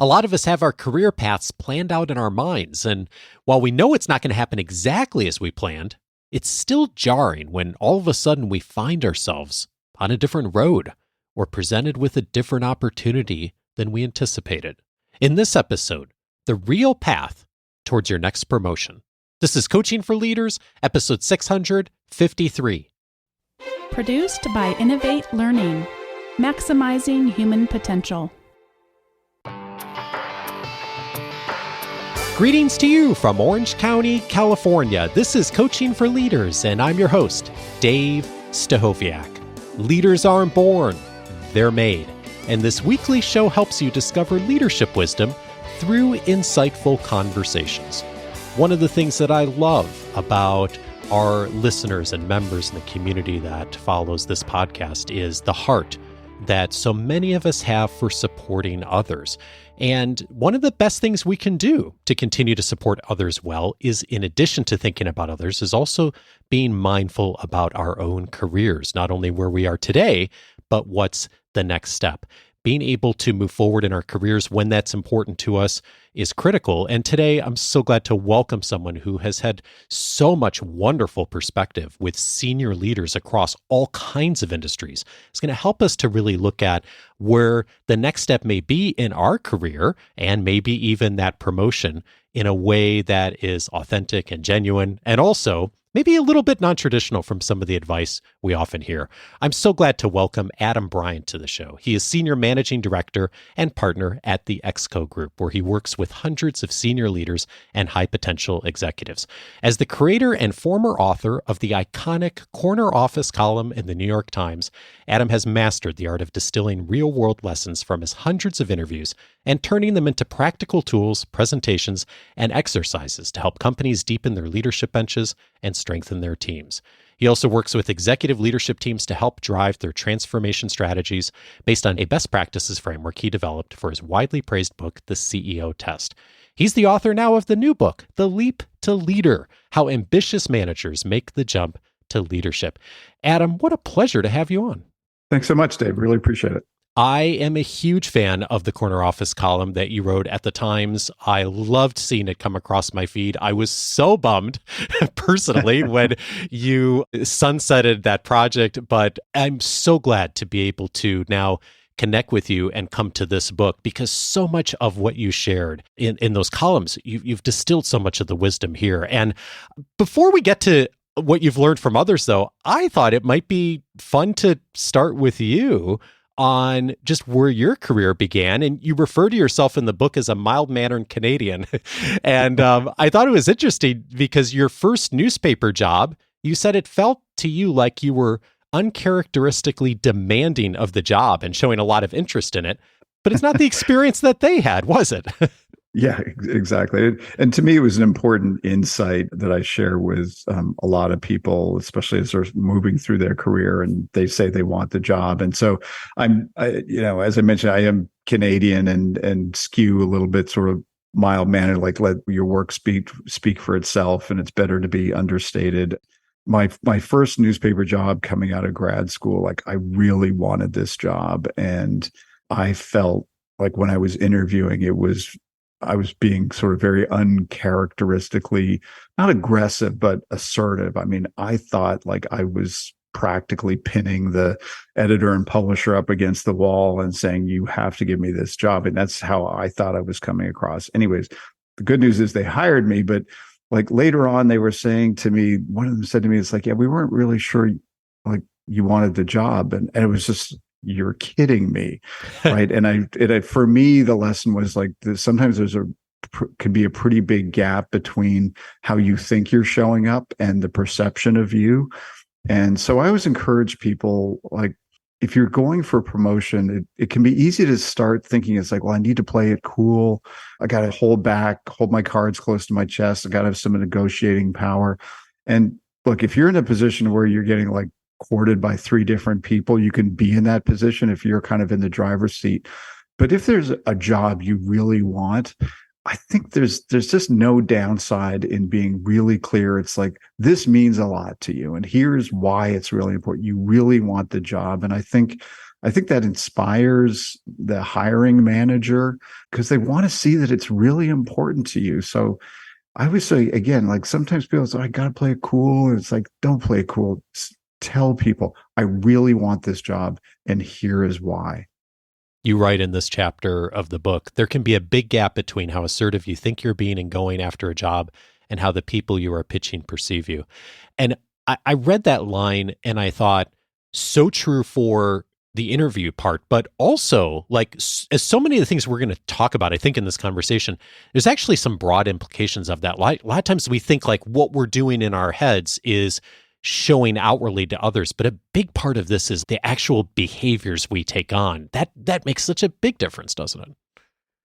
A lot of us have our career paths planned out in our minds, and while we know it's not going to happen exactly as we planned, it's still jarring when all of a sudden we find ourselves on a different road or presented with a different opportunity than we anticipated. In this episode, the real path towards your next promotion. This is Coaching for Leaders, episode 653. Produced by Innovate Learning, maximizing human potential. Greetings to you from Orange County, California. This is Coaching for Leaders, and I'm your host, Dave Stachowiak. Leaders aren't born, they're made. And this weekly show helps you discover leadership wisdom through insightful conversations. One of the things that I love about our listeners and members in the community that follows this podcast is the heart that so many of us have for supporting others. And one of the best things we can do to continue to support others well is, in addition to thinking about others, is also being mindful about our own careers, not only where we are today, but what's the next step. Being able to move forward in our careers when that's important to us is critical. And today, I'm so glad to welcome someone who has had so much wonderful perspective with senior leaders across all kinds of industries. It's going to help us to really look at where the next step may be in our career and maybe even that promotion in a way that is authentic and genuine, and also maybe a little bit non-traditional from some of the advice we often hear. I'm so glad to welcome Adam Bryant to the show. He is Senior Managing Director and Partner at the ExCo Group, where he works with hundreds of senior leaders and high-potential executives. As the creator and former author of the iconic Corner Office column in the New York Times, Adam has mastered the art of distilling real-world lessons from his hundreds of interviews and turning them into practical tools, presentations, and exercises to help companies deepen their leadership benches and strengthen their teams. He also works with executive leadership teams to help drive their transformation strategies based on a best practices framework he developed for his widely praised book, The CEO Test. He's the author now of the new book, The Leap to Leader: How Ambitious Managers Make the Jump to Leadership. Adam, what a pleasure to have you on. Thanks so much, Dave. Really appreciate it. I am a huge fan of the Corner Office column that you wrote at the Times. I loved seeing it come across my feed. I was so bummed personally when you sunsetted that project, but I'm so glad to be able to now connect with you and come to this book, because so much of what you shared in those columns, you've distilled so much of the wisdom here. And before we get to what you've learned from others, though, I thought it might be fun to start with you on just where your career began. And you refer to yourself in the book as a mild-mannered Canadian. And I thought it was interesting because your first newspaper job, you said it felt to you like you were uncharacteristically demanding of the job and showing a lot of interest in it. But it's not the experience that they had, was it? Yeah, exactly. And to me, it was an important insight that I share with a lot of people, especially as they're moving through their career and they say they want the job. And so as I mentioned, I am Canadian and skew a little bit sort of mild-mannered, like let your work speak for itself, and it's better to be understated. My first newspaper job coming out of grad school, like I really wanted this job, and I felt like when I was interviewing, I was being sort of very uncharacteristically, not aggressive, but assertive. I mean, I thought like I was practically pinning the editor and publisher up against the wall and saying, you have to give me this job. And that's how I thought I was coming across. Anyways, the good news is they hired me, but like later on, they were saying to me, one of them said to me, it's like, yeah, we weren't really sure like you wanted the job. And it was just, you're kidding me, right? And for me, the lesson was like sometimes could be a pretty big gap between how you think you're showing up and the perception of you. And so I always encourage people, like, if you're going for promotion, it can be easy to start thinking it's like, well, I need to play it cool. I got to hold my cards close to my chest. I got to have some negotiating power. And look, if you're in a position where you're getting like courted by 3 different people, you can be in that position if you're kind of in the driver's seat. But if there's a job you really want, I think there's just no downside in being really clear. It's like, this means a lot to you, and here's why it's really important. You really want the job. And I think I think that inspires the hiring manager because they want to see that it's really important to you. So I always say, again, like sometimes people say, I got to play it cool. And it's like, don't play it cool. Tell people, I really want this job, and here is why. You write in this chapter of the book, there can be a big gap between how assertive you think you're being and going after a job and how the people you are pitching perceive you. And I read that line and I thought, so true for the interview part, but also like as so many of the things we're going to talk about, I think in this conversation, there's actually some broad implications of that. A lot of times we think like what we're doing in our heads is showing outwardly to others, but a big part of this is the actual behaviors we take on. That makes such a big difference, doesn't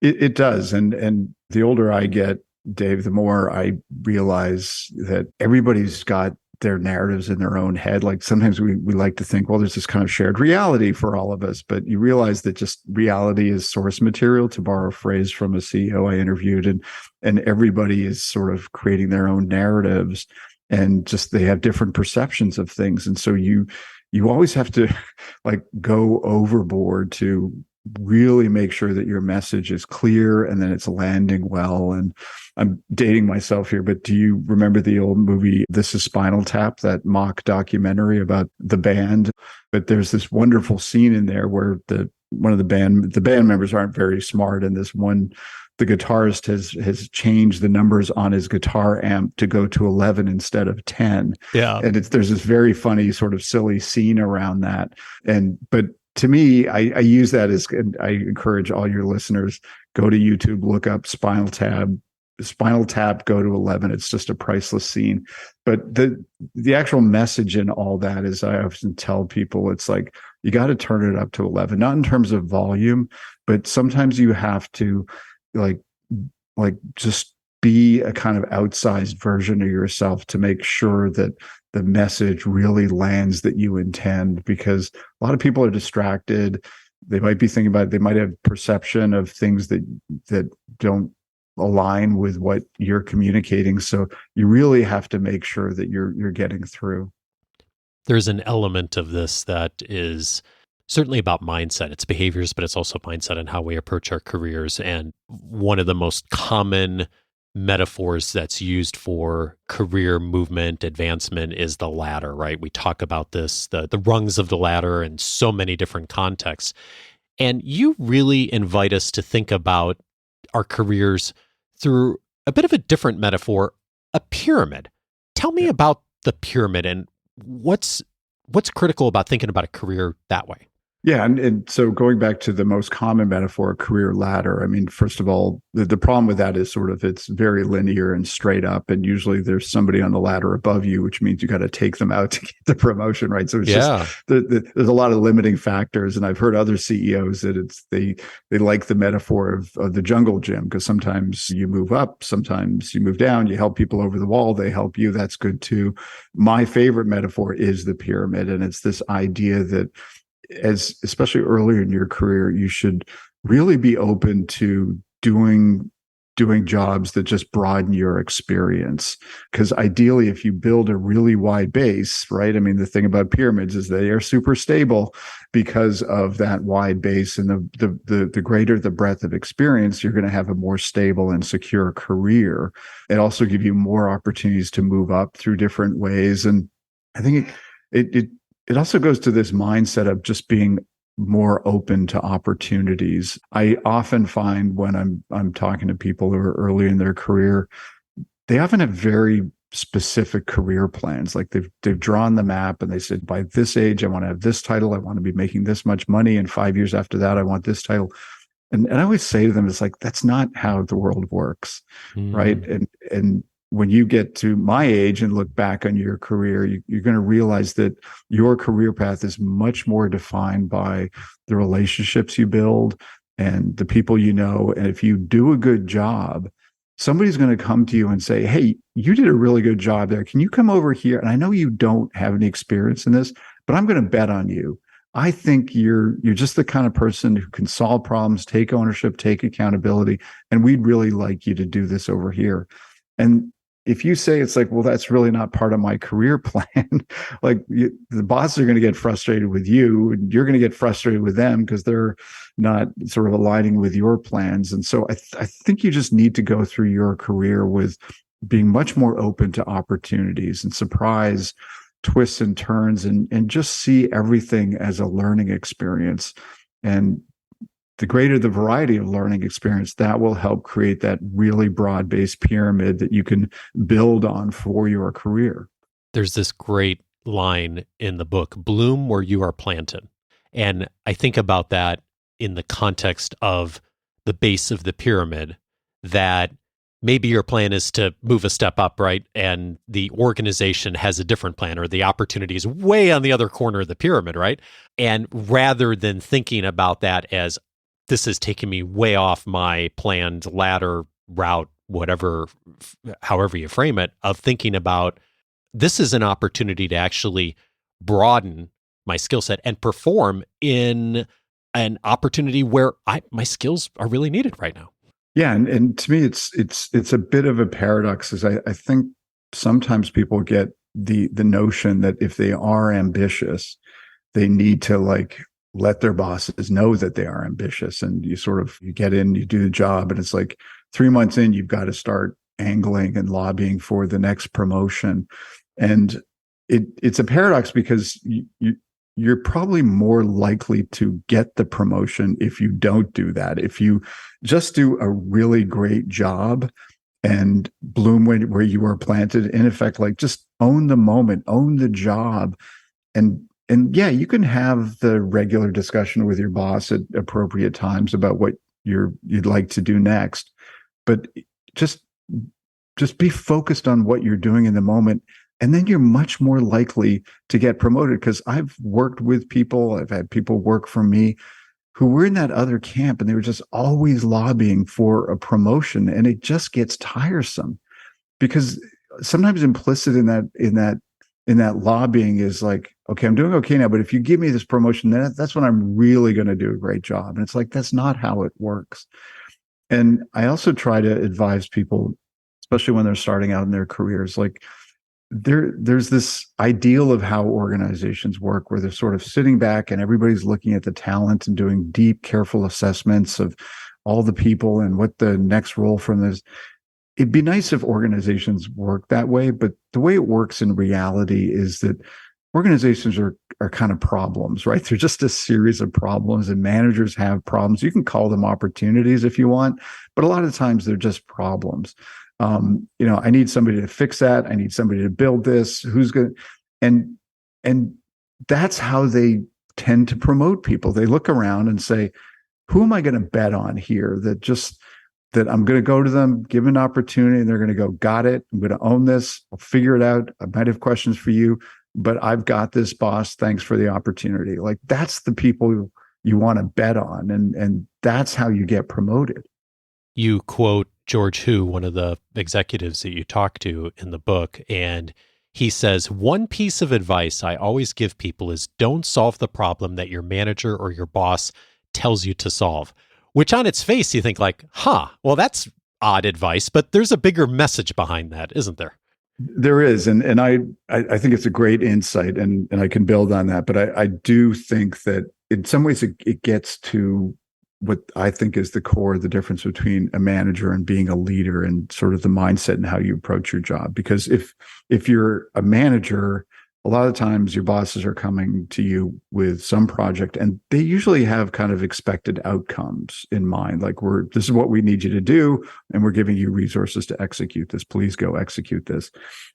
it? It does. And the older I get, Dave, the more I realize that everybody's got their narratives in their own head. Like sometimes we like to think, well, there's this kind of shared reality for all of us, but you realize that just reality is source material, to borrow a phrase from a CEO I interviewed, and everybody is sort of creating their own narratives, and just they have different perceptions of things. And so you always have to like go overboard to really make sure that your message is clear and then it's landing well. And I'm dating myself here, but do you remember the old movie, This is Spinal Tap, that mock documentary about the band? But there's this wonderful scene in there where the band members aren't very smart. And the guitarist has changed the numbers on his guitar amp to go to 11 instead of 10. Yeah. And there's this very funny sort of silly scene around that. But to me, I use that as, and I encourage all your listeners, go to YouTube, look up Spinal Tap, go to 11. It's just a priceless scene. But the actual message in all that is, I often tell people, it's like, you got to turn it up to 11, not in terms of volume, but sometimes you have to like just be a kind of outsized version of yourself to make sure that the message really lands that you intend, because a lot of people are distracted. They might be thinking about it. They might have perception of things that don't align with what you're communicating. So you really have to make sure that you're getting through. There's an element of this that is certainly about mindset. It's behaviors, but it's also mindset and how we approach our careers. And one of the most common metaphors that's used for career movement, advancement is the ladder, right? We talk about this, the rungs of the ladder in so many different contexts. And you really invite us to think about our careers through a bit of a different metaphor, a pyramid. Tell me about the pyramid and what's critical about thinking about a career that way. Yeah. And so going back to the most common metaphor, career ladder, I mean, first of all, the problem with that is sort of it's very linear and straight up. And usually there's somebody on the ladder above you, which means you got to take them out to get the promotion, right? So it's just, there's a lot of limiting factors. And I've heard other CEOs that they like the metaphor of the jungle gym, because sometimes you move up, sometimes you move down, you help people over the wall, they help you. That's good too. My favorite metaphor is the pyramid. And it's this idea that especially earlier in your career, you should really be open to doing jobs that just broaden your experience. Because ideally, if you build a really wide base, right? I mean, the thing about pyramids is they are super stable because of that wide base, and the greater the breadth of experience, you're going to have a more stable and secure career. It also gives you more opportunities to move up through different ways. And I think it also goes to this mindset of just being more open to opportunities. I often find when I'm talking to people who are early in their career, they often have very specific career plans. Like they've drawn the map and they said, by this age, I want to have this title. I want to be making this much money. And 5 years after that, I want this title. And I always say to them, it's like, that's not how the world works. Right. And when you get to my age and look back on your career, you're going to realize that your career path is much more defined by the relationships you build and the people you know. And if you do a good job, somebody's going to come to you and say, hey, you did a really good job there. Can you come over here? And I know you don't have any experience in this, but I'm going to bet on you. I think you're just the kind of person who can solve problems, take ownership, take accountability, and we'd really like you to do this over here. And if you say it's like, well, that's really not part of my career plan, the bosses are going to get frustrated with you and you're going to get frustrated with them because they're not sort of aligning with your plans. And so I think you just need to go through your career with being much more open to opportunities and surprise twists and turns, and just see everything as a learning experience. And the greater the variety of learning experience, that will help create that really broad-based pyramid that you can build on for your career. There's this great line in the book, bloom where you are planted. And I think about that in the context of the base of the pyramid, that maybe your plan is to move a step up, right? And the organization has a different plan, or the opportunity is way on the other corner of the pyramid, right? And rather than thinking about that as, this is taking me way off my planned ladder route, whatever, however you frame it, of thinking about, this is an opportunity to actually broaden my skill set and perform in an opportunity where my skills are really needed right now. Yeah, and to me, it's a bit of a paradox, as I think sometimes people get the notion that if they are ambitious, they need to let their bosses know that they are ambitious, and you get in, you do the job, and it's like 3 months in, you've got to start angling and lobbying for the next promotion. And it's a paradox because you're probably more likely to get the promotion if you don't do that. If you just do a really great job and bloom where you are planted, in effect, just own the moment, own the job. And yeah, you can have the regular discussion with your boss at appropriate times about what you'd like to do next, but just be focused on what you're doing in the moment. And then you're much more likely to get promoted, because I've worked with people, I've had people work for me who were in that other camp, and they were just always lobbying for a promotion. And it just gets tiresome, because sometimes implicit in that lobbying is like, okay, I'm doing okay now, but if you give me this promotion, then that's when I'm really going to do a great job. And it's like, that's not how it works. And I also try to advise people, especially when they're starting out in their careers, there's this ideal of how organizations work where they're sort of sitting back and everybody's looking at the talent and doing deep, careful assessments of all the people and what the next role from this. It'd be nice if organizations work that way, but the way it works in reality is that organizations are kind of problems, right? They're just a series of problems, and managers have problems. You can call them opportunities if you want, but a lot of times they're just problems. I need somebody to fix that. I need somebody to build this. Who's going to, and that's how they tend to promote people. They look around and say, who am I going to bet on here that I'm going to go to them, give an opportunity, and they're going to go, got it. I'm going to own this. I'll figure it out. I might have questions for you, but I've got this, boss. Thanks for the opportunity. That's the people you want to bet on. And that's how you get promoted. You quote George Hu, one of the executives that you talk to in the book, and he says, one piece of advice I always give people is don't solve the problem that your manager or your boss tells you to solve, which on its face, you think well, that's odd advice, but there's a bigger message behind that, isn't there? There is. And I think it's a great insight, and I can build on that. But I do think that in some ways it gets to what I think is the core, the difference between a manager and being a leader, and sort of the mindset and how you approach your job. Because if you're a manager, a lot of times your bosses are coming to you with some project, and they usually have kind of expected outcomes in mind. This is what we need you to do, and we're giving you resources to execute this. Please go execute this.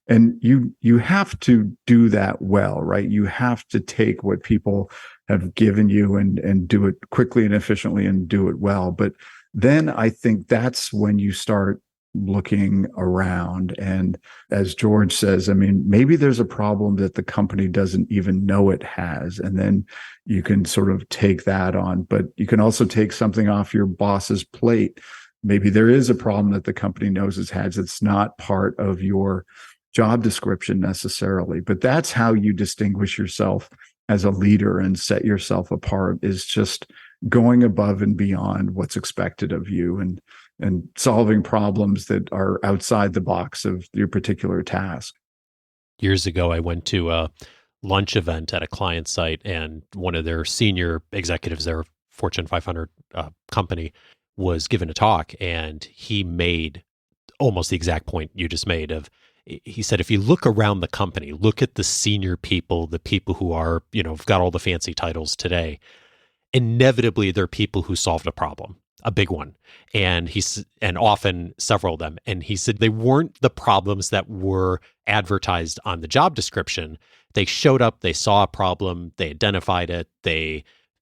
And you have to do that well, right? You have to take what people have given you and do it quickly and efficiently and do it well. But then I think that's when you start looking around. And as George says, maybe there's a problem that the company doesn't even know it has. And then you can sort of take that on, but you can also take something off your boss's plate. Maybe there is a problem that the company knows it has. It's not part of your job description necessarily, but that's how you distinguish yourself as a leader and set yourself apart, is just going above and beyond what's expected of you, and solving problems that are outside the box of your particular task. Years ago, I went to a lunch event at a client site, and one of their senior executives, their Fortune 500 company, was given a talk, and he made almost the exact point you just made. He said, if you look around the company, look at the senior people, the people who are, have got all the fancy titles today, inevitably they're people who solved a problem, a big one. And and often several of them. And he said they weren't the problems that were advertised on the job description. They showed up, they saw a problem, they identified it,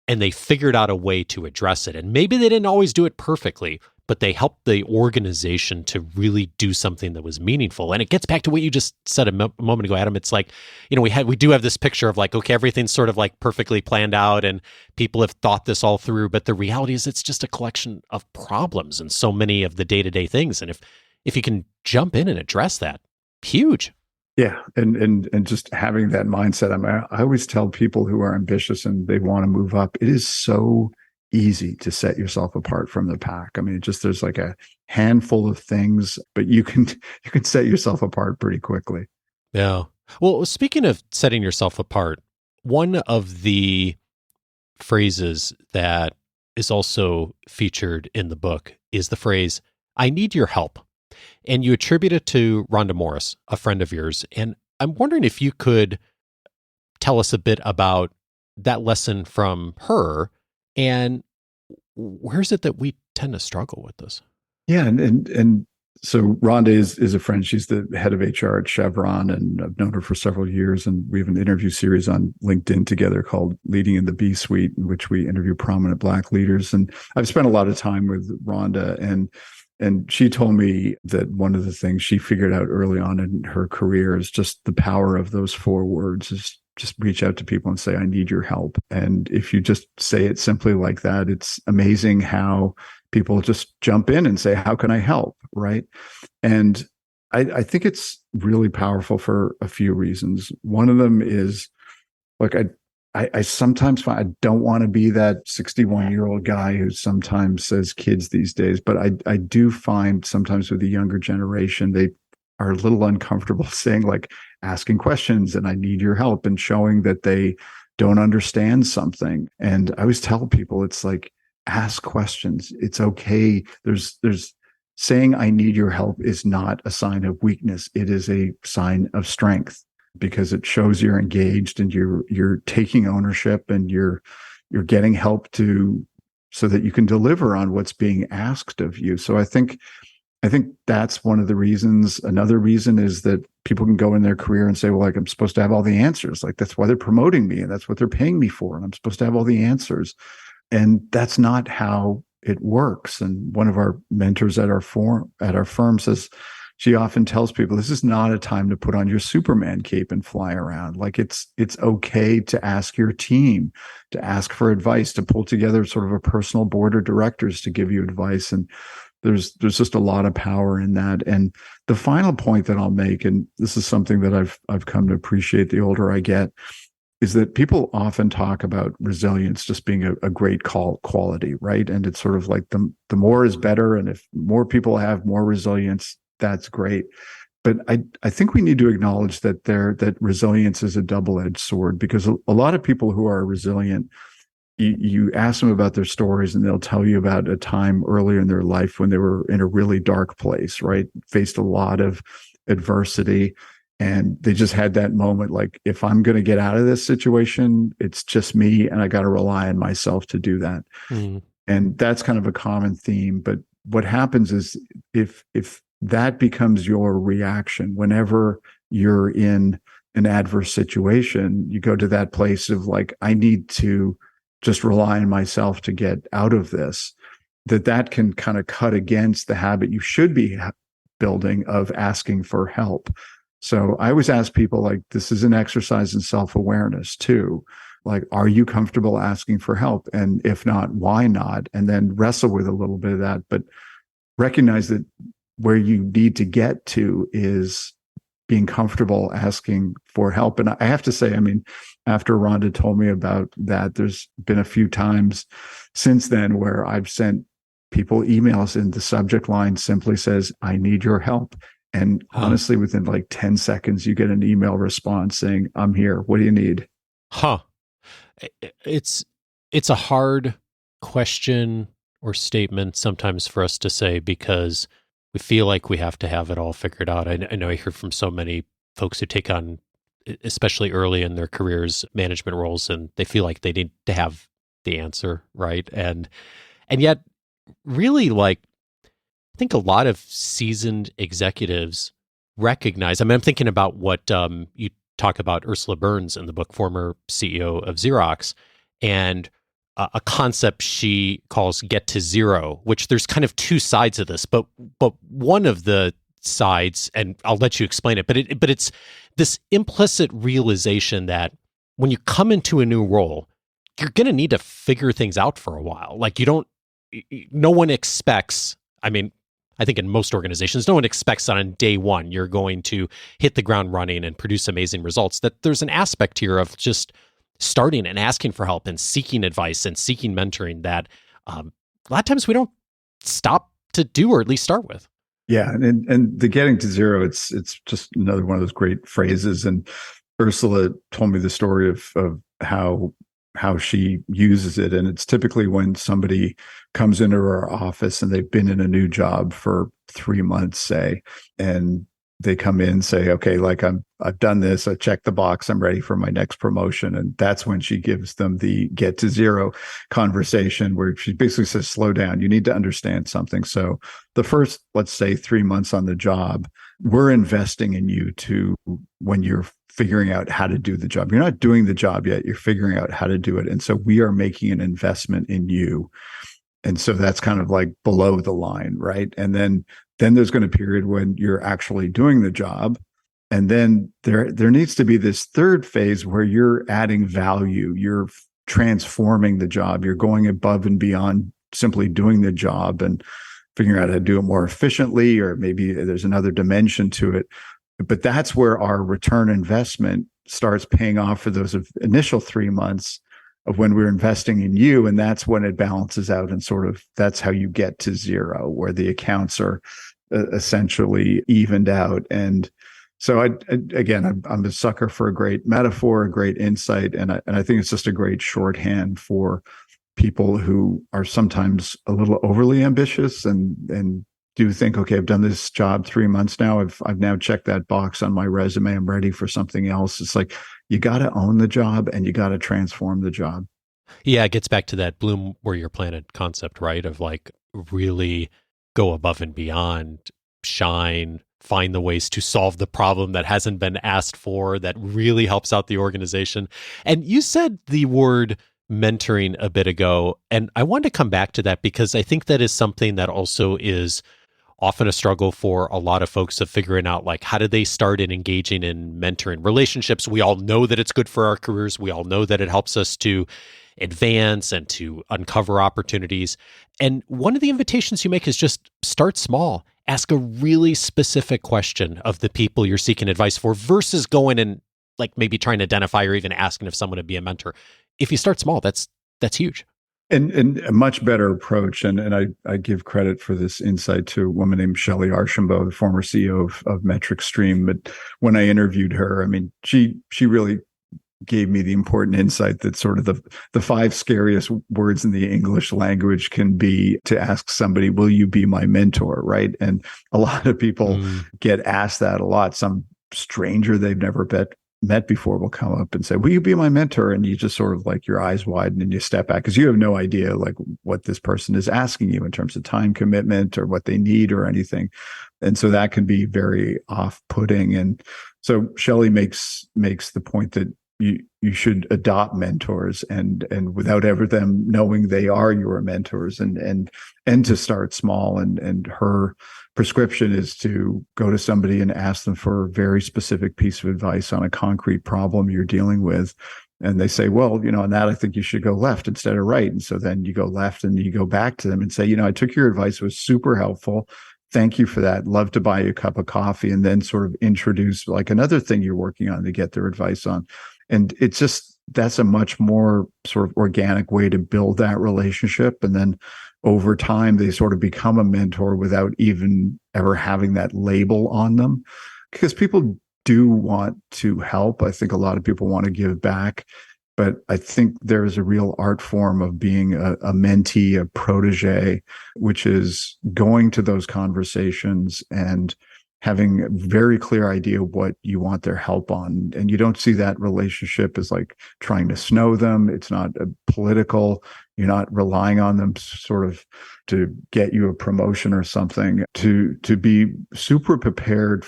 and they figured out a way to address it. And maybe they didn't always do it perfectly, but they helped the organization to really do something that was meaningful. And it gets back to what you just said a moment ago, Adam. It's like, we do have this picture of like, okay, everything's sort of like perfectly planned out and people have thought this all through. But the reality is it's just a collection of problems and so many of the day-to-day things. And if you can jump in and address that, huge. Yeah. And just having that mindset. I always tell people who are ambitious and they want to move up, it is so easy to set yourself apart from the pack. There's like a handful of things, but you can set yourself apart pretty quickly. Yeah. Well, speaking of setting yourself apart, one of the phrases that is also featured in the book is the phrase, "I need your help." And you attribute it to Rhonda Morris, a friend of yours. And I'm wondering if you could tell us a bit about that lesson from her, and where is it that we tend to struggle with this? Yeah, and so Rhonda is a friend. She's the head of HR at Chevron, and I've known her for several years. And we have an interview series on LinkedIn together called Leading in the B-Suite, in which we interview prominent Black leaders. And I've spent a lot of time with Rhonda, and she told me that one of the things she figured out early on in her career is just the power of those 4 words is just reach out to people and say, I need your help. And if you just say it simply like that, it's amazing how people just jump in and say, how can I help? Right. And I think it's really powerful for a few reasons. One of them is, look, I sometimes find I don't want to be that 61-year-old guy who sometimes says kids these days, but I do find sometimes with the younger generation, they are a little uncomfortable saying, like, asking questions and I need your help, and showing that they don't understand something. And I always tell people, it's like, ask questions. It's okay. There's saying I need your help is not a sign of weakness. It is a sign of strength, because it shows you're engaged and you're taking ownership and you're getting help so that you can deliver on what's being asked of you. So I think that's one of the reasons. Another reason is that people can go in their career and say, well, like, I'm supposed to have all the answers. Like, that's why they're promoting me and that's what they're paying me for. And I'm supposed to have all the answers. And that's not how it works. And one of our mentors at our firm says, she often tells people, this is not a time to put on your Superman cape and fly around. Like, it's okay to ask your team, to ask for advice, to pull together sort of a personal board of directors to give you advice. And there's just a lot of power in that. And the final point that I'll make, and this is something that I've come to appreciate the older I get, is that people often talk about resilience just being a great quality, right? And it's sort of like the more is better. And if more people have more resilience, that's great. But I think we need to acknowledge that resilience is a double-edged sword, because a lot of people who are resilient, you ask them about their stories and they'll tell you about a time earlier in their life when they were in a really dark place, right? Faced a lot of adversity. And they just had that moment, like, if I'm going to get out of this situation, it's just me and I got to rely on myself to do that. Mm. And that's kind of a common theme. But what happens is if that becomes your reaction whenever you're in an adverse situation, you go to that place of like, I need to just rely on myself to get out of this, that can kind of cut against the habit you should be building of asking for help. So I always ask people, like, this is an exercise in self-awareness too. Like, are you comfortable asking for help? And if not, why not? And then wrestle with a little bit of that, but recognize that where you need to get to is being comfortable asking for help. And I have to say, I mean, after Rhonda told me about that, there's been a few times since then where I've sent people emails and the subject line simply says, I need your help. And Huh. honestly, within like 10 seconds, you get an email response saying, I'm here. What do you need? Huh. It's it's a hard question or statement sometimes for us to say because we feel like we have to have it all figured out. I know I hear from so many folks who take on, especially early in their careers, management roles, and they feel like they need to have the answer, right? And yet, really, like I think a lot of seasoned executives recognize. I mean, I'm thinking about what you talk about Ursula Burns in the book, former CEO of Xerox, and a concept she calls "get to zero," which there's kind of two sides of this, but one of the sides, and I'll let you explain it, but it's this implicit realization that when you come into a new role, you're going to need to figure things out for a while. Like no one expects. I mean, I think in most organizations, no one expects that on day one you're going to hit the ground running and produce amazing results. That there's an aspect here of just starting and asking for help and seeking advice and seeking mentoring that a lot of times we don't stop to do, or at least start with. Yeah, and the getting to zero, it's just another one of those great phrases. And Ursula told me the story of how she uses it, and it's typically when somebody comes into her office and they've been in a new job for 3 months, say, and they come in and say, okay, like I've done this, I checked the box, I'm ready for my next promotion. And that's when she gives them the get to zero conversation where she basically says, slow down, you need to understand something. So the first, let's say 3 months on the job, we're investing in you to when you're figuring out how to do the job. You're not doing the job yet, you're figuring out how to do it. And so we are making an investment in you. And so that's kind of like below the line, right? And then there's going to be a period when you're actually doing the job. And then there needs to be this third phase where you're adding value, you're transforming the job, you're going above and beyond simply doing the job and figuring out how to do it more efficiently, or maybe there's another dimension to it. But that's where our return investment starts paying off for those initial 3 months of when we're investing in you. And that's when it balances out, and sort of that's how you get to zero, where the accounts are essentially evened out. And so I'm a sucker for a great metaphor, a great insight. And I think it's just a great shorthand for people who are sometimes a little overly ambitious and do think, okay, I've done this job 3 months now. I've now checked that box on my resume. I'm ready for something else. It's like, you got to own the job and you got to transform the job. Yeah, it gets back to that bloom where you're planted concept, right? Of like really go above and beyond, shine, find the ways to solve the problem that hasn't been asked for, that really helps out the organization. And you said the word mentoring a bit ago, and I wanted to come back to that because I think that is something that also is often a struggle for a lot of folks of figuring out, like, how do they start in engaging in mentoring relationships? We all know that it's good for our careers. We all know that it helps us to advance and to uncover opportunities. And one of the invitations you make is just start small. Ask a really specific question of the people you're seeking advice for versus going and like maybe trying to identify or even asking if someone would be a mentor. If you start small, that's huge. And a much better approach, and I give credit for this insight to a woman named Shelley Archambault, the former CEO of Metric Stream. But when I interviewed her, I mean, she really gave me the important insight that sort of the 5 scariest words in the English language can be to ask somebody, will you be my mentor, right? And a lot of people get asked that a lot. Some stranger they've never met before will come up and say, will you be my mentor? And you just sort of like your eyes widen and you step back because you have no idea like what this person is asking you in terms of time commitment or what they need or anything. And so that can be very off-putting. And so Shelley makes the point that you should adopt mentors and without ever them knowing they are your mentors and to start small. And her prescription is to go to somebody and ask them for a very specific piece of advice on a concrete problem you're dealing with. And they say, well, on that, I think you should go left instead of right. And so then you go left and you go back to them and say, I took your advice, it was super helpful. Thank you for that. Love to buy you a cup of coffee, and then sort of introduce like another thing you're working on to get their advice on. And it's just that's a much more sort of organic way to build that relationship. And then over time, they sort of become a mentor without even ever having that label on them, because people do want to help. I think a lot of people want to give back, but I think there is a real art form of being a mentee, a protege, which is going to those conversations and having a very clear idea what you want their help on. And you don't see that relationship as like trying to snow them. It's not political. You're not relying on them sort of to get you a promotion or something. To be super prepared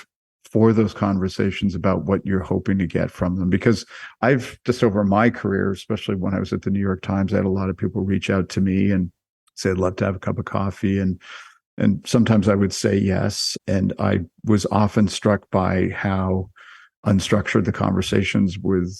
for those conversations about what you're hoping to get from them. Because I've just over my career, especially when I was at the New York Times, I had a lot of people reach out to me and say, I'd love to have a cup of coffee. And sometimes I would say yes. And I was often struck by how unstructured the conversations with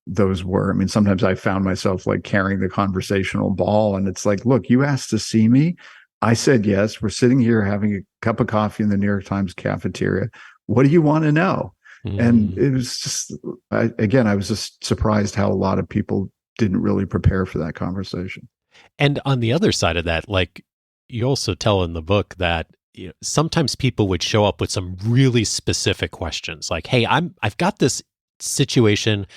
those were. I mean, sometimes I found myself like carrying the conversational ball, and it's like, look, you asked to see me. I said yes. We're sitting here having a cup of coffee in the New York Times cafeteria. What do you want to know? And it was just, I was just surprised how a lot of people didn't really prepare for that conversation. And on the other side of that, like you also tell in the book that sometimes people would show up with some really specific questions like, hey, I've got this situation.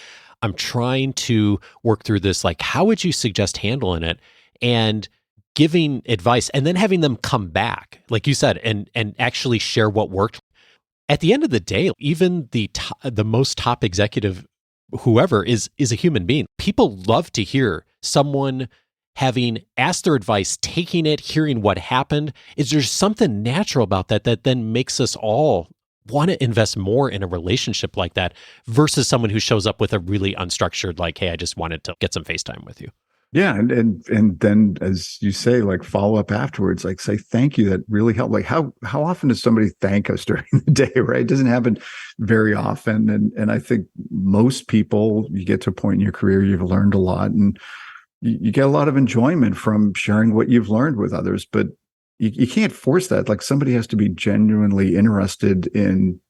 I'm trying to work through this. Like, how would you suggest handling it? And giving advice and then having them come back, like you said, and actually share what worked. At the end of the day, even the most top executive, whoever is a human being. People love to hear someone having asked their advice, taking it, hearing what happened. Is there something natural about that then makes us all want to invest more in a relationship like that versus someone who shows up with a really unstructured, like, hey, I just wanted to get some FaceTime with you. Yeah. And then, as you say, like follow up afterwards, like say, thank you. That really helped. Like how often does somebody thank us during the day, right? It doesn't happen very often. And I think most people, you get to a point in your career, you've learned a lot and you get a lot of enjoyment from sharing what you've learned with others, but you can't force that. Like somebody has to be genuinely interested in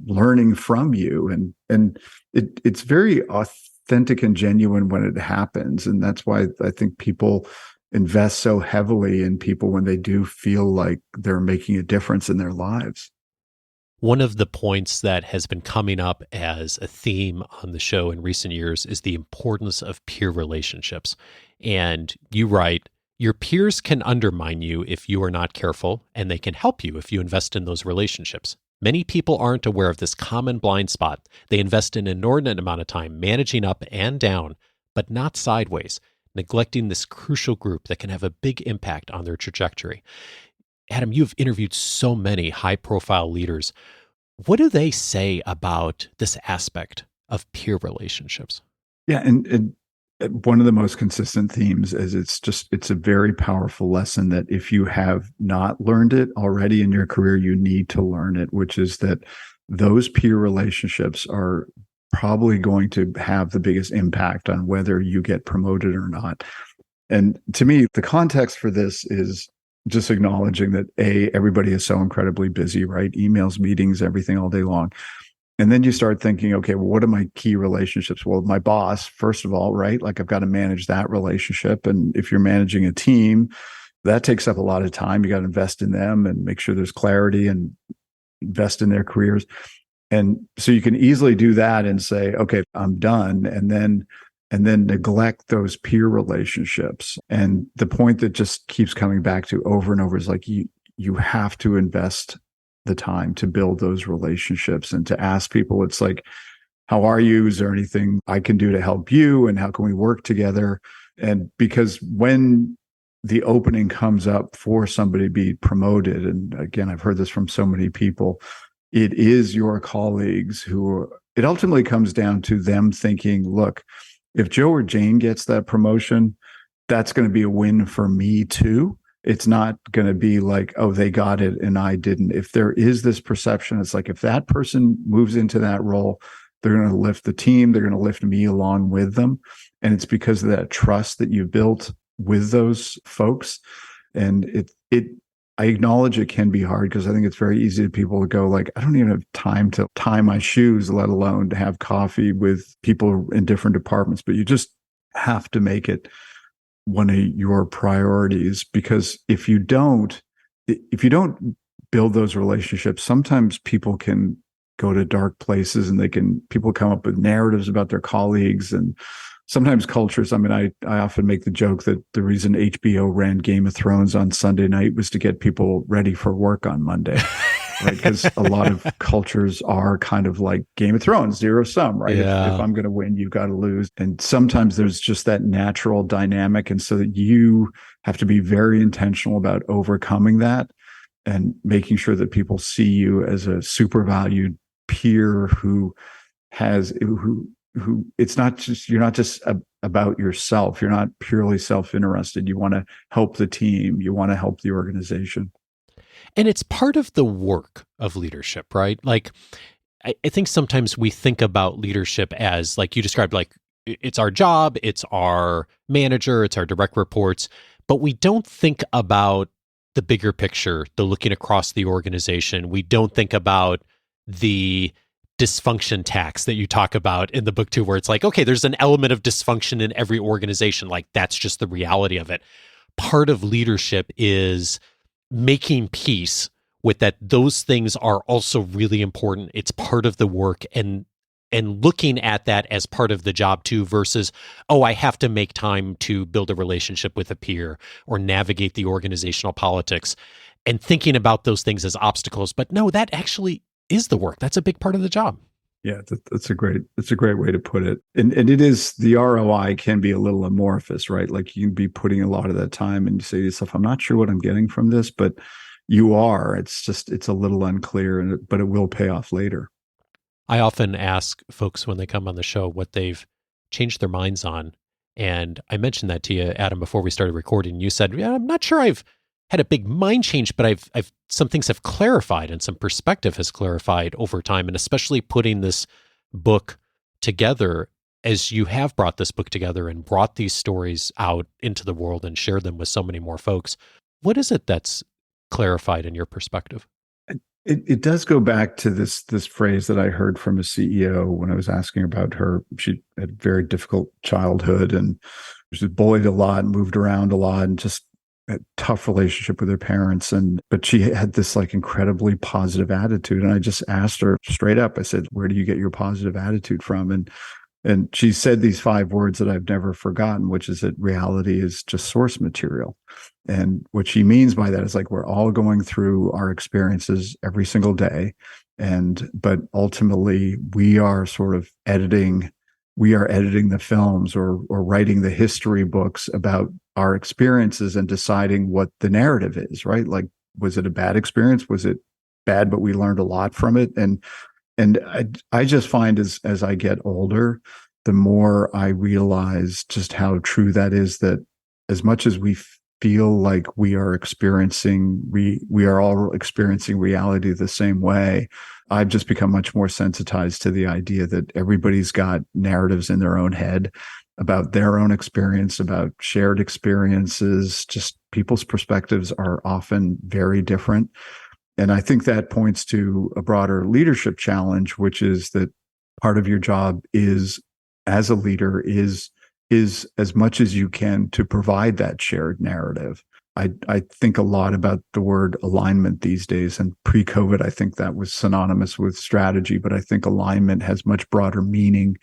learning from you. And it's very authentic and genuine when it happens. And that's why I think people invest so heavily in people when they do feel like they're making a difference in their lives. One of the points that has been coming up as a theme on the show in recent years is the importance of peer relationships. And you write, your peers can undermine you if you are not careful, and they can help you if you invest in those relationships. Many people aren't aware of this common blind spot. They invest an inordinate amount of time managing up and down, but not sideways, neglecting this crucial group that can have a big impact on their trajectory. Adam, you've interviewed so many high-profile leaders. What do they say about this aspect of peer relationships? Yeah, and one of the most consistent themes is it's a very powerful lesson that if you have not learned it already in your career, you need to learn it, which is that those peer relationships are probably going to have the biggest impact on whether you get promoted or not. And to me, the context for this is just acknowledging that everybody is so incredibly busy, right? Emails, meetings, everything all day long. And then you start thinking, okay, well, what are my key relationships? Well, my boss, first of all, right? Like I've got to manage that relationship. And if you're managing a team, that takes up a lot of time. You got to invest in them and make sure there's clarity and invest in their careers. And so you can easily do that and say, okay, I'm done. And then neglect those peer relationships. And the point that just keeps coming back to over and over is like, you have to invest the time to build those relationships and to ask people. It's like, how are you? Is there anything I can do to help you? And how can we work together? And because when the opening comes up for somebody to be promoted, and again, I've heard this from so many people, it is your colleagues it ultimately comes down to them thinking, look, if Joe or Jane gets that promotion, that's going to be a win for me too. It's not going to be like, oh, they got it and I didn't. If there is this perception, it's like if that person moves into that role, they're going to lift the team. They're going to lift me along with them. And it's because of that trust that you built with those folks. And I acknowledge it can be hard because I think it's very easy to people to go like, I don't even have time to tie my shoes, let alone to have coffee with people in different departments. But you just have to make it one of your priorities, because if you don't build those relationships, sometimes people can go to dark places and people come up with narratives about their colleagues, and sometimes cultures. I mean, I often make the joke that the reason HBO ran Game of Thrones on Sunday night was to get people ready for work on Monday. Right? Because a lot of cultures are kind of like Game of Thrones, zero sum, right? Yeah. If I'm going to win, you've got to lose. And sometimes there's just that natural dynamic. And so that you have to be very intentional about overcoming that and making sure that people see you as a super valued peer who it's not just, you're not just about yourself. You're not purely self-interested. You want to help the team. You want to help the organization. And it's part of the work of leadership, right? Like, I think sometimes we think about leadership as, like you described, like it's our job, it's our manager, it's our direct reports, but we don't think about the bigger picture, the looking across the organization. We don't think about the dysfunction tax that you talk about in the book too, where it's like, okay, there's an element of dysfunction in every organization. Like, that's just the reality of it. Part of leadership is making peace with that. Those things are also really important. It's part of the work, and looking at that as part of the job too, versus, oh, I have to make time to build a relationship with a peer or navigate the organizational politics, and thinking about those things as obstacles. But no, that actually is the work. That's a big part of the job. Yeah, that's a great way to put it. And it is, the ROI can be a little amorphous, right? Like, you can be putting a lot of that time and you say to yourself, I'm not sure what I'm getting from this, but you are. It's a little unclear, but it will pay off later. I often ask folks when they come on the show what they've changed their minds on. And I mentioned that to you, Adam, before we started recording. You said, yeah, I'm not sure I've had a big mind change, but I've some things have clarified and some perspective has clarified over time. And especially putting this book together, as you have brought this book together and brought these stories out into the world and shared them with so many more folks. What is it that's clarified in your perspective? It does go back to this phrase that I heard from a CEO when I was asking about her. She had a very difficult childhood and she was bullied a lot and moved around a lot and just a tough relationship with her parents. But she had this like incredibly positive attitude. And I just asked her straight up, I said, where do you get your positive attitude from? And she said these 5 words that I've never forgotten, which is that reality is just source material. And what she means by that is, like, we're all going through our experiences every single day. But ultimately we are sort of editing the films or writing the history books about our experiences and deciding what the narrative is, right? Like, was it a bad experience? Was it bad, but we learned a lot from it? And I just find as I get older, the more I realize just how true that is, that as much as we feel like we are all experiencing reality the same way, I've just become much more sensitized to the idea that everybody's got narratives in their own head about their own experience, about shared experiences. Just people's perspectives are often very different. And I think that points to a broader leadership challenge, which is that part of your job is, as a leader, is as much as you can to provide that shared narrative. I think a lot about the word alignment these days, and pre-COVID, I think that was synonymous with strategy, but I think alignment has much broader meaning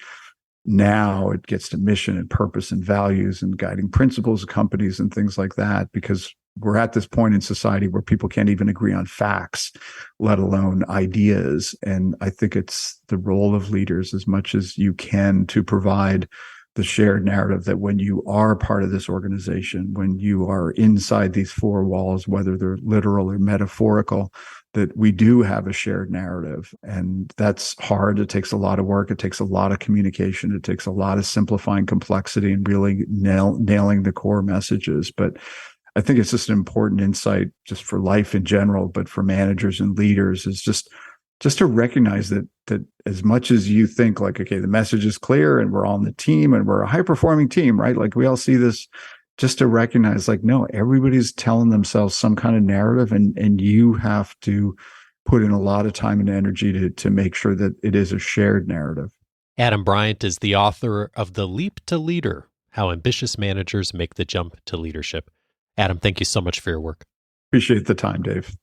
now. It gets to mission and purpose and values and guiding principles of companies and things like that, because we're at this point in society where people can't even agree on facts, let alone ideas. And I think it's the role of leaders, as much as you can, to provide the shared narrative that when you are part of this organization, when you are inside these 4 walls, whether they're literal or metaphorical, that we do have a shared narrative. And that's hard. It takes a lot of work. It takes a lot of communication. It takes a lot of simplifying complexity and really nailing the core messages. But I think it's just an important insight just for life in general, but for managers and leaders, is just to recognize that as much as you think like, okay, the message is clear and we're on the team and we're a high performing team, right? Like, we all see this just to recognize, like, no, everybody's telling themselves some kind of narrative, and you have to put in a lot of time and energy to make sure that it is a shared narrative. Adam Bryant is the author of The Leap to Leader: How Ambitious Managers Make the Jump to Leadership. Adam, thank you so much for your work. Appreciate the time, Dave.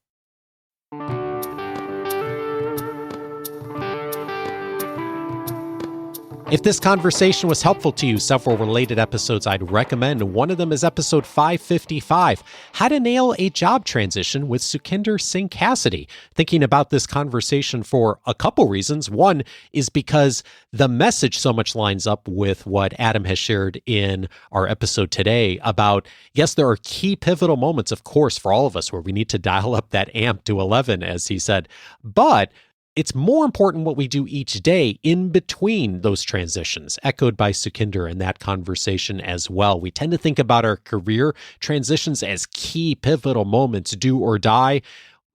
If this conversation was helpful to you, several related episodes I'd recommend. One of them is episode 555, How to Nail a Job Transition with Sukhinder Singh Cassidy. Thinking about this conversation for a couple reasons. One is because the message so much lines up with what Adam has shared in our episode today about, yes, there are key pivotal moments, of course, for all of us where we need to dial up that amp to 11, as he said, but it's more important what we do each day in between those transitions, echoed by Sukhinder in that conversation as well. We tend to think about our career transitions as key pivotal moments, do or die.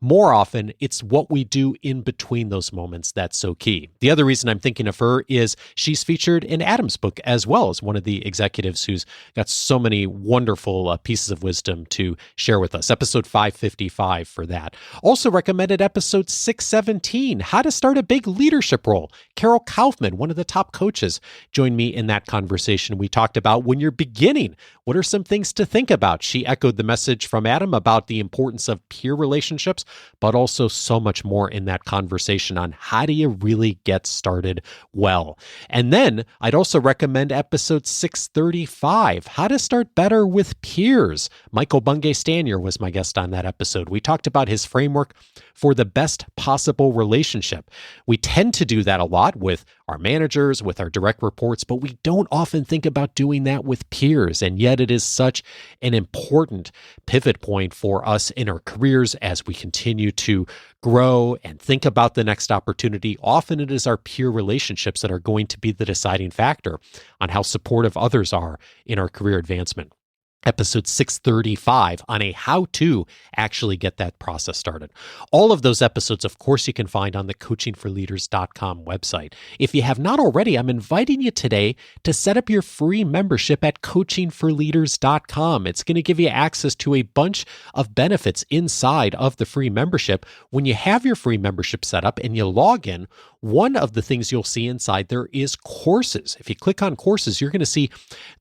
More often, it's what we do in between those moments that's so key. The other reason I'm thinking of her is she's featured in Adam's book as well as one of the executives who's got so many wonderful pieces of wisdom to share with us. Episode 555 for that. Also recommended episode 617, How to Start a Big Leadership Role. Carol Kaufman, one of the top coaches, joined me in that conversation. We talked about when you're beginning, what are some things to think about? She echoed the message from Adam about the importance of peer relationships, but also so much more in that conversation on how do you really get started well. And then I'd also recommend episode 635, How to Start Better with Peers. Michael Bungay-Stanier was my guest on that episode. We talked about his framework for the best possible relationship. We tend to do that a lot with our managers, with our direct reports, but we don't often think about doing that with peers. And yet it is such an important pivot point for us in our careers as we continue to grow and think about the next opportunity. Often it is our peer relationships that are going to be the deciding factor on how supportive others are in our career advancement. Episode 635 on a how to actually get that process started. All of those episodes, of course, you can find on the coachingforleaders.com website. If you have not already, I'm inviting you today to set up your free membership at coachingforleaders.com. It's going to give you access to a bunch of benefits inside of the free membership. When you have your free membership set up and you log in, one of the things you'll see inside there is courses. If you click on courses, you're going to see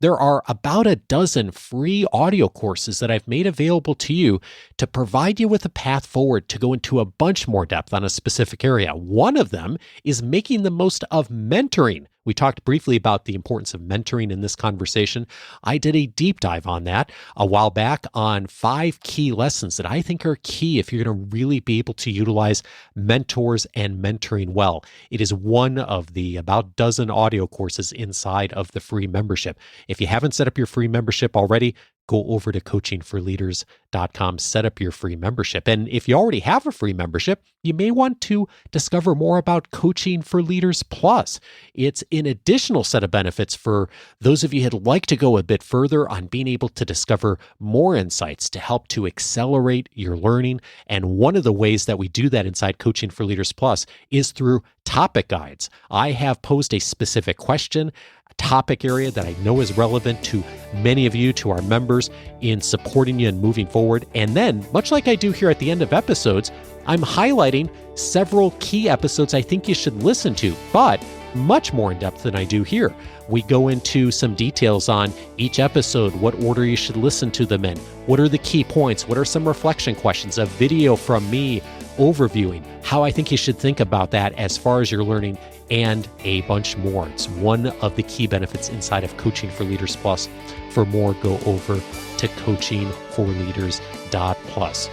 there are about a dozen free audio courses that I've made available to you to provide you with a path forward to go into a bunch more depth on a specific area. One of them is making the most of mentoring. We talked briefly about the importance of mentoring in this conversation. I did a deep dive on that a while back on 5 key lessons that I think are key if you're going to really be able to utilize mentors and mentoring well. It is one of the about dozen audio courses inside of the free membership. If you haven't set up your free membership already, go over to coachingforleaders.com, set up your free membership. And if you already have a free membership, you may want to discover more about Coaching for Leaders Plus. It's an additional set of benefits for those of you who'd like to go a bit further on being able to discover more insights to help to accelerate your learning. And one of the ways that we do that inside Coaching for Leaders Plus is through topic guides. I have posed a specific question, a topic area that I know is relevant to many of you, to our members, in supporting you and moving forward. And then, much like I do here at the end of episodes, I'm highlighting several key episodes I think you should listen to, but much more in depth than I do here. We go into some details on each episode, what order you should listen to them in, what are the key points, what are some reflection questions, a video from me overviewing how I think you should think about that as far as you're learning, and a bunch more. It's one of the key benefits inside of Coaching for Leaders Plus. For more, go over to coachingforleaders.plus.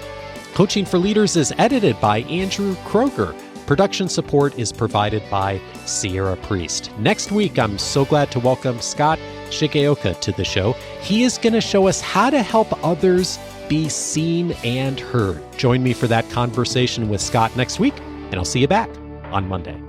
Coaching for Leaders is edited by Andrew Kroger. Production support is provided by Sierra Priest. Next week, I'm so glad to welcome Scott Shigeoka to the show. He is going to show us how to help others be seen and heard. Join me for that conversation with Scott next week, and I'll see you back on Monday.